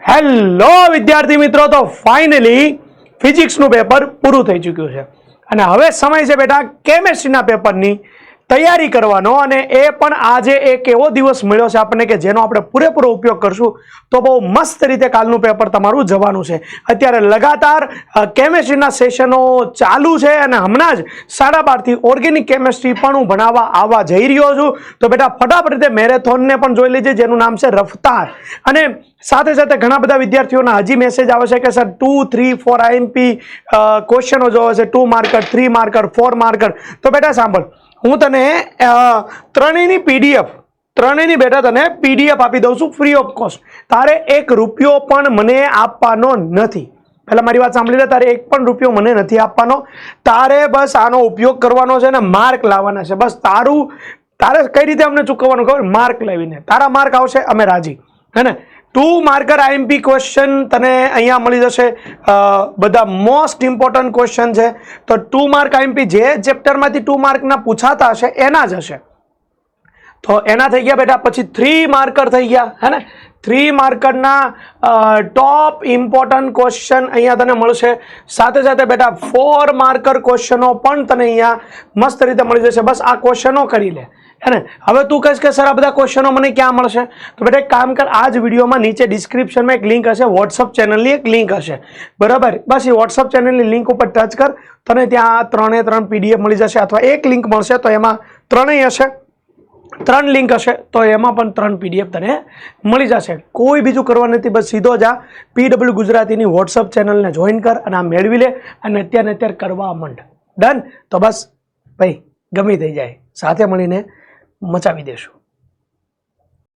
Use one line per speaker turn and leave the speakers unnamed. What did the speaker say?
Hello વિદ્યાર્થી મિત્રો, તો ફાઇનલી ફિઝિક્સનું પેપર પૂરું થઈ ચૂક્યું છે અને હવે સમય છે બેટા કેમેસ્ટ્રીના પેપરની તૈયારી કરવાનો। અને એ પણ આજે એક એવો દિવસ મળ્યો છે આપણને કે જેનો આપણે પૂરેપૂરો ઉપયોગ કરશું તો બહુ મસ્ત રીતે કાલનું પેપર તમારું જવાનું છે। અત્યારે લગાતાર કેમેસ્ટ્રીના સેશનો ચાલુ છે અને હમણાં જ 12:30 થી ઓર્ગેનિક કેમેસ્ટ્રી પણ હું ભણાવવા આવવા જઈ રહ્યો છું। તો બેટા ફટાફટ રીતે મેરેથોનને પણ જોઈ લેજે, જેનું નામ છે રફતાર। અને સાથે સાથે ઘણા બધા વિદ્યાર્થીઓના હજી મેસેજ આવે છે કે સર 2, 3, 4 આઈએમપી ક્વેશ્ચનો જોવે છે, 2 માર્કર, 3 માર્કર, 4 માર્કર। તો બેટા સાંભળ, હું તને ત્રણેયની બેટા તને પીડીએફ આપી દઉં છું ફ્રી ઓફ કોસ્ટ। તારે 1 રૂપિયો પણ મને આપવાનો નથી। પહેલા મારી વાત સાંભળી લે, તારે 1 પણ રૂપિયો મને નથી આપવાનો। તારે બસ આનો ઉપયોગ કરવાનો છે ને માર્ક લાવવાના છે। બસ તારે કઈ રીતે અમને ચૂકવવાનું ખબર? માર્ક લાવીને। તારા માર્ક આવશે અમે રાજી, હે ને। 2 માર્કર આઈએમપી ક્વેશ્ચન તને અહીંયા મળી જશે, બધા મોસ્ટ ઇમ્પોર્ટન્ટ ક્વેશ્ચન છે। તો 2 માર્ક આઈએમપી જે ચેપ્ટરમાંથી 2 માર્કના પૂછાતા હશે એના જ હશે। તો એના થઈ ગયા બેટા। પછી 3 માર્કર થઈ ગયા, હે ને। 3 માર્કરના ટોપ ઇમ્પોર્ટન્ટ ક્વેશ્ચન અહીંયા તને મળશે। સાથે સાથે બેટા 4 માર્કર ક્વેશ્ચનો પણ તને અહીંયા મસ્ત રીતે મળી જશે। બસ આ ક્વેશ્ચનો કરી લે, है ना। હવે તું કહીશ કે સર આ બધા ક્વેશ્ચનો મને ક્યાં મળશે? તો બેટા એક કામ કર, આ જ વિડીયોમાં નીચે ડિસ્ક્રિપ્શનમાં એક લિંક હશે, વોટ્સઅપ ચેનલની એક લિંક હશે, બરાબર। બસ એ વોટ્સઅપ ચેનલની લિંક ઉપર ટચ કર, તને ત્યાં 3 પીડીએફ મળી જશે, અથવા એક લિંક મળશે તો એમાં 3 હશે, 3 લિંક હશે તો એમાં પણ 3 પીડીએફ તને મળી જશે। કોઈ બીજું કરવા નથી, બસ સીધો જા PW ગુજરાતીની વોટ્સઅપ ચેનલને જોઈન કર અને આ મેળવી લે અને અત્યારે કરવા માંડ। ડન? તો બસ ભાઈ ગમી થઈ જાય, સાથે મળીને મચાવી દેશું।